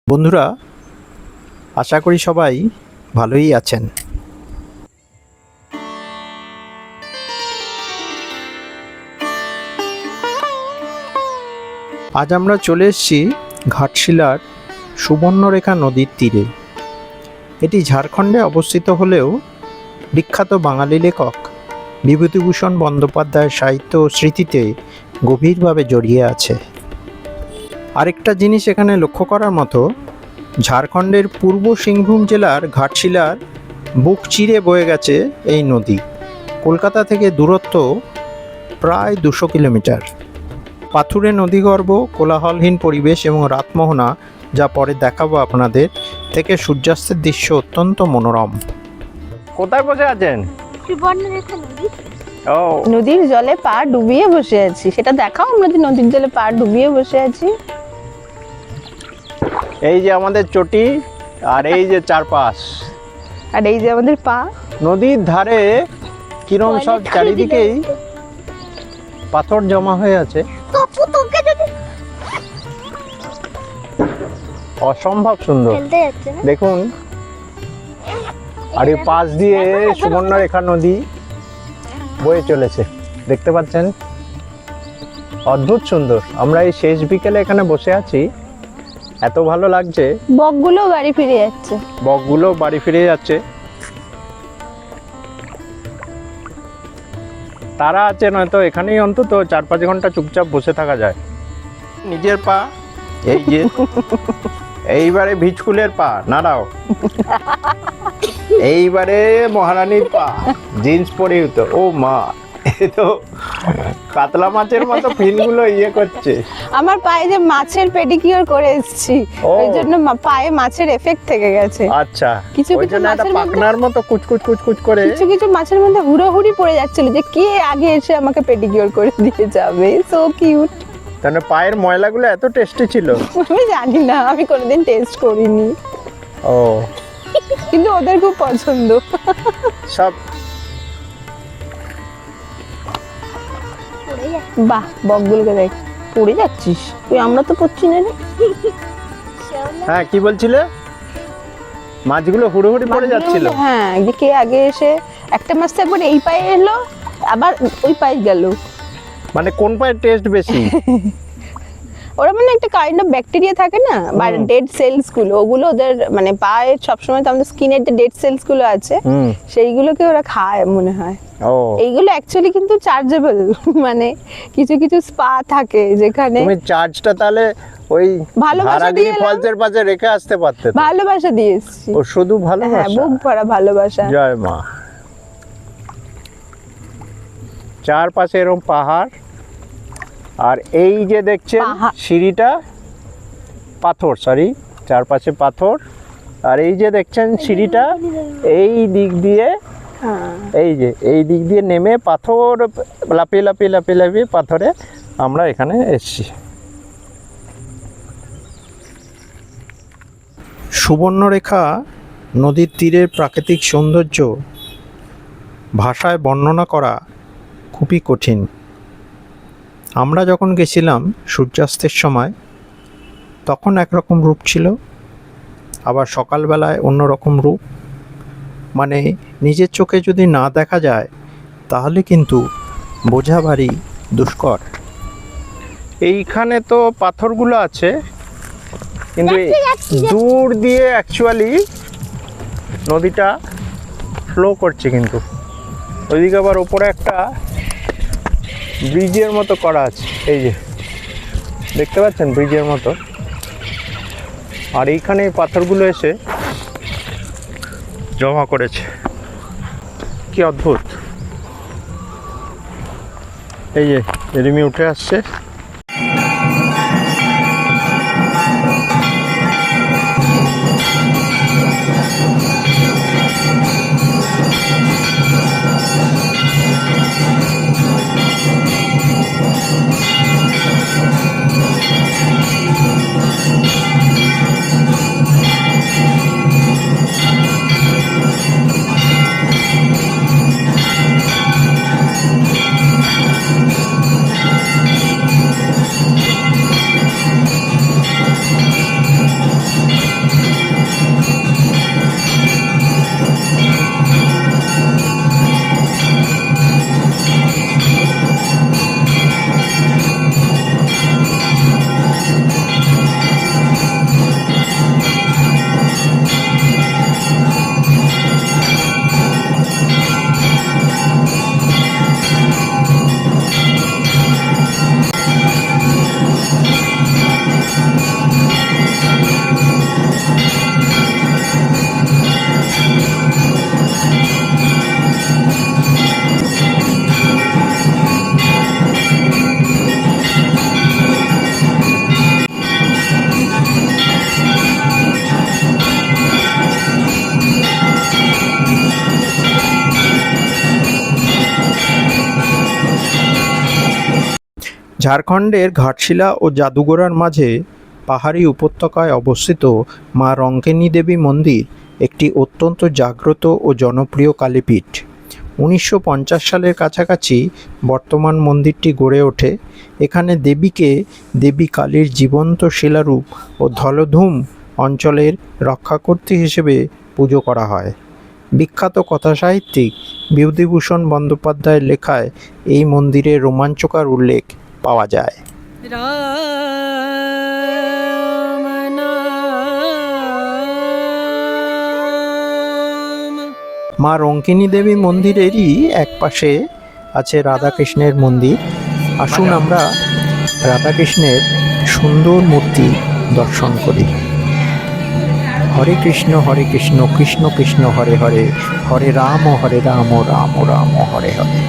বন্ধুরা, আশা করি সবাই ভালোই আছেন। আজ আমরা চলে এসেছি ঘাটশিলার সুবর্ণরেখা নদীর তীরে। এটি ঝাড়খণ্ডে অবস্থিত হলেও বিখ্যাত বাঙালি লেখক বিভূতিভূষণ বন্দ্যোপাধ্যায়ের সাহিত্য ও স্মৃতিতে গভীরভাবে জড়িয়ে আছে। আরেকটা জিনিস এখানে লক্ষ্য করার মতো, ঝাড়খণ্ডের পূর্ব সিংভূম জেলার ঘাটশিলার বুক চিরে বয়ে গেছে এই নদী। কলকাতা থেকে দূরত্ব প্রায় 200 কিলোমিটার। পাথুরে নদীগর্ভ, কোলাহলহীন পরিবেশ এবং রাতমোহনা, যা পরে দেখাবো আপনাদের, থেকে সূর্যাস্তের দৃশ্য অত্যন্ত মনোরম। কোথায় বসে আছেন? সুবর্ণরেখা নদী। ও, নদীর জলে পা ডুবিয়ে বসে আছি, সেটা দেখাও। আমরা যে নদীর জলে পা ডুবিয়ে বসে আছি। এই যে আমাদের চটি, আর এই যে চারপাশ, আর এই যে আমাদের পা। নদীর ধারে কিরম সব চারিদিকেই পাথর জমা হয়ে আছে, অসম্ভব সুন্দর দেখুন। আর এই পাশ দিয়ে সুবর্ণরেখা নদী বয়ে চলেছে, দেখতে পাচ্ছেন, অদ্ভুত সুন্দর। আমরা এই শেষ বিকেলে এখানে বসে আছি, এত ভালো লাগছে। বকগুলো বাড়ি ফিরে যাচ্ছে, বকগুলো বাড়ি ফিরে যাচ্ছে। তারা আছে, নয়তো এখানেই অন্তত 4-5 ঘন্টা চুপচাপ বসে থাকা যায়। নিজের পা এই যে, এইবারে ভিজকুলের পা নাড়াও, এইবারে মহারানীর পা জিন্স পরে তো, ও মা, এ তো কাতলা মাছের মতো ফিনগুলো ইয়ে করছে। আমার পায়ে যে মাছের পেডিকিউর করে এসেছি, ওই জন্য পায়ে মাছের এফেক্ট থেকে গেছে। আচ্ছা, কিছু কিছু মাছের পাখনার মতো কুচকুচ কুচকুচ করে, কিছু কিছু মাছের মধ্যে হুড়োহুড়ি পড়ে যাচ্ছিল যে কে আগে এসে আমাকে পেডিকিউর করে দিয়ে যাবে। So cute. তাহলে পায়ের ময়লাগুলো এত টেস্টি ছিল? আমি জানি না, আমি কোনোদিন টেস্ট করিনি। ও, কিন্তু ওদের খুব পছন্দ। সব বাহ, বকগুলোকে দেখ, পড়ে যাচ্ছিস তুই। আমরা তো পড়ছি না রে। হ্যাঁ, কি বলছিলে? মাছগুলো হুড়োহুড়ি পড়ে যাচ্ছিল। হ্যাঁ, যে কে আগে এসে, একটা মাছ তো একবার এই পায়ে এলো, আবার ওই পায়ে গেল। মানে কোন পায়ের টেস্ট বেশি? ওরা মানে একটা কাইন্ড অফ ব্যাকটেরিয়া থাকে না, বা ডেড সেলস গুলো, ওগুলো ওদের মানে পায়ে সবসময় তো আমাদের স্কিনের যে ডেড সেলস গুলো আছে, সেইগুলোকে ওরা খায় মনে হয়। ও, এইগুলো অ্যাকচুয়ালি কিন্তু চার্জেবল। মানে কিছু কিছু স্পা থাকে যেখানে তুমি চার্জটা তাহলে ওই ভালোবাসা দিয়ে ফলসের পাশে রেখে আসতে পারতে। ভালোবাসা দিয়েছি। ও, শুধু হ্যাঁ, ভালোবাসা? বুক ভরা ভালোবাসা। জয় মা। চারপাশে এরকম পাহাড়, আর এই যে দেখছেন সিঁড়িটা পাথর, সরি, চারপাশে পাথর। আর এই যে দেখছেন সিঁড়িটা, এই দিক দিয়ে, এই যে এই দিক দিয়ে নেমে পাথর লাপিয়ে লাপিয়ে লাপিয়ে লাপিয়ে পাথরে আমরা এখানে এসেছি। সুবর্ণরেখা নদীর তীরের প্রাকৃতিক সৌন্দর্য ভাষায় বর্ণনা করা খুবই কঠিন। আমরা যখন গেছিলাম সূর্যাস্তের সময়, তখন একরকম রূপ ছিল, আবার সকালবেলায় অন্যরকম রূপ। মানে নিজের চোখে যদি না দেখা যায় তাহলে কিন্তু বোঝা ভারী দুষ্কর। এইখানে তো পাথরগুলো আছে, কিন্তু দূর দিয়ে অ্যাকচুয়ালি নদীটা ফ্লো করছে, কিন্তু ওইদিকে আবার ওপরে একটা ব্রিজের মতো করা আছে, এই যে দেখতে পাচ্ছেন, ব্রিজের মতো। আর এইখানে এই পাথরগুলো এসে জমা করেছে, কি অদ্ভুত। এই যে রিমি উঠে আসছে। ঝাড়খণ্ডের ঘাটশিলা ও জাদুঘোড়ার মাঝে পাহাড়ি উপত্যকায় অবস্থিত মা রঙ্কিনী দেবী মন্দির একটি অত্যন্ত জাগ্রত ও জনপ্রিয় কালীপীঠ। 1950 সালের কাছাকাছি বর্তমান মন্দিরটি গড়ে ওঠে। এখানে দেবীকে দেবী কালীর জীবন্ত শিলারূপ ও ধলধুম অঞ্চলের রক্ষাকর্ত্রী হিসেবে পুজো করা হয়। বিখ্যাত কথাসাহিত্যিক বিভূতিভূষণ বন্দ্যোপাধ্যায়ের লেখায় এই মন্দিরের রোমাঞ্চকর উল্লেখ পাওয়া যায়। মা রঙ্কিনী দেবী মন্দিরেরই এক পাশে আছে রাধাকৃষ্ণের মন্দির। আসুন আমরা রাধাকৃষ্ণের সুন্দর মূর্তি দর্শন করি। হরে কৃষ্ণ কৃষ্ণ কৃষ্ণ হরে হরে, হরে রাম রাম রাম হরে হরে।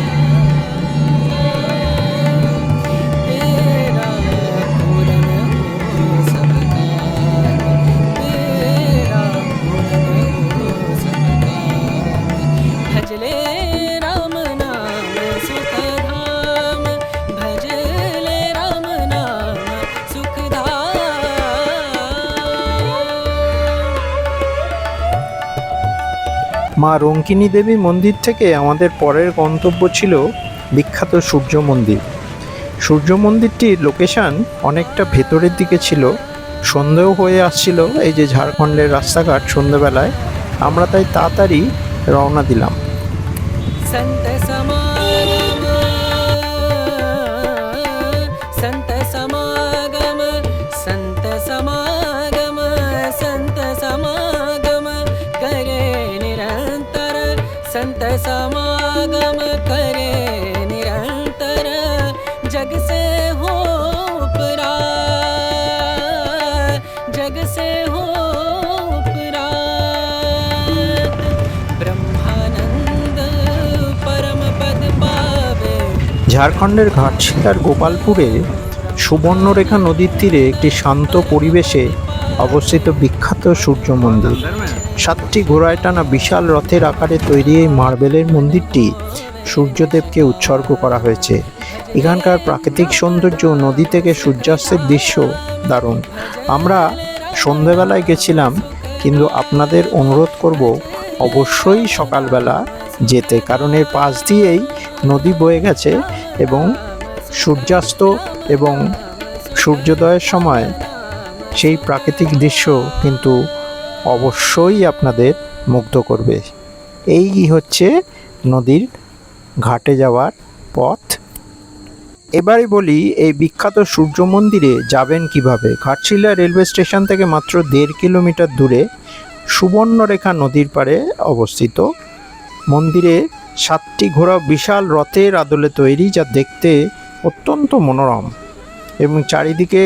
মা রঙ্কিনী দেবী মন্দির থেকে আমাদের পরের গন্তব্য ছিল বিখ্যাত সূর্য মন্দির। সূর্য মন্দিরটির লোকেশন অনেকটা ভেতরের দিকে ছিল, সন্দেহ হয়ে আসছিল এই যে ঝাড়খণ্ডের রাস্তাঘাট সন্ধ্যেবেলায়, আমরা তাই তাড়াতাড়ি রওনা দিলাম। संत समागम करे निरंतर, जग से हो उपरात, जग से हो उपरात, ब्रह्मानंद परम पद पावे। ঝাড়খণ্ডের ঘাটশিলার গোপালপুরে সুবর্ণরেখা নদীর তীরে একটি শান্ত পরিবেশে অবস্থিত বিখ্যাত সূর্য মন্দির। 7টি ঘোড়ায় টানা বিশাল রথের আকারে তৈরি এই মার্বেলের মন্দিরটি সূর্যদেবকে উৎসর্গ করা হয়েছে। এখানকার প্রাকৃতিক সৌন্দর্য, নদী থেকে সূর্যাস্তের দৃশ্য দারুণ। আমরা সন্ধ্যেবেলায় গেছিলাম, কিন্তু আপনাদের অনুরোধ করব অবশ্যই সকালবেলা যেতে, কারণ এর পাশ দিয়েই নদী বয়ে গেছে এবং সূর্যাস্ত এবং সূর্যোদয়ের সময় সেই প্রাকৃতিক দৃশ্য কিন্তু অবশ্যই আপনাদের মুগ্ধ করবে। এই হচ্ছে নদীর ঘাটে যাওয়ার পথ। এবারে বলি এই বিখ্যাত সূর্য মন্দিরে যাবেন কিভাবে। ঘাটশিলা রেলওয়ে স্টেশন থেকে মাত্র 1.5 কিলোমিটার দূরে সুবর্ণরেখা নদীর পাড়ে অবস্থিত। মন্দিরে 7টি ঘোড়া বিশাল রথের আদলে তৈরি, যা দেখতে অত্যন্ত মনোরম এবং চারিদিকে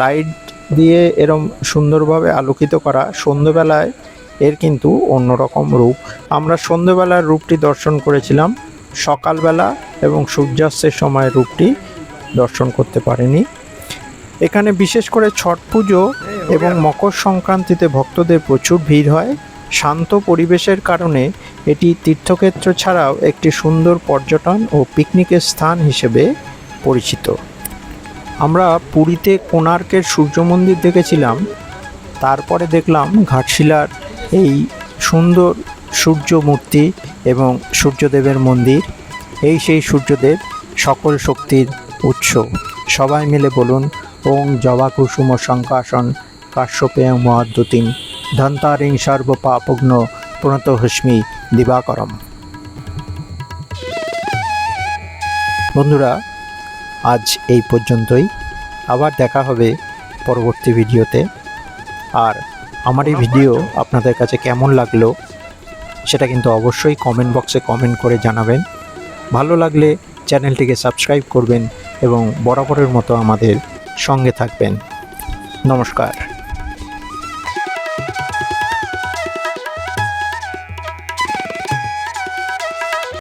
লাইট দিয়ে এরম সুন্দরভাবে আলোকিত করা। সন্ধ্যেবেলায় এর কিন্তু অন্যরকম রূপ। আমরা সন্ধ্যেবেলার রূপটি দর্শন করেছিলাম, সকালবেলা এবং সূর্যাস্তের সময় রূপটি দর্শন করতে পারিনি। এখানে বিশেষ করে ছট পুজো এবং মকর সংক্রান্তিতে ভক্তদের প্রচুর ভিড় হয়। শান্ত পরিবেশের কারণে এটি তীর্থক্ষেত্র ছাড়াও একটি সুন্দর পর্যটন ও পিকনিকের স্থান হিসেবে পরিচিত। আমরা পুরীতে কোণার্কের সূর্য মন্দির দেখেছিলাম, তারপরে দেখলাম ঘাটশিলার এই সুন্দর সূর্য মূর্তি এবং সূর্যদেবের মন্দির। এই সেই সূর্যদেব, সকল শক্তির উৎস। সবাই মিলে বলুন ওং জবা কুসুম শঙ্কাসন কাশ্যপেয় মহাদ্যুতিম ধন্তারিং সর্বপাপগ্ন প্রণতহস্মি দিবাকরম। বন্ধুরা, আজ এই পর্যন্তই। আবার দেখা হবে পরবর্তী ভিডিওতে। আর আমার এই ভিডিও আপনাদের কাছে কেমন লাগলো সেটা কিন্তু অবশ্যই কমেন্ট বক্সে কমেন্ট করে জানাবেন। ভালো লাগলে চ্যানেলটিকে সাবস্ক্রাইব করবেন এবং বরাবরের মতো আমাদের সঙ্গে থাকবেন। নমস্কার।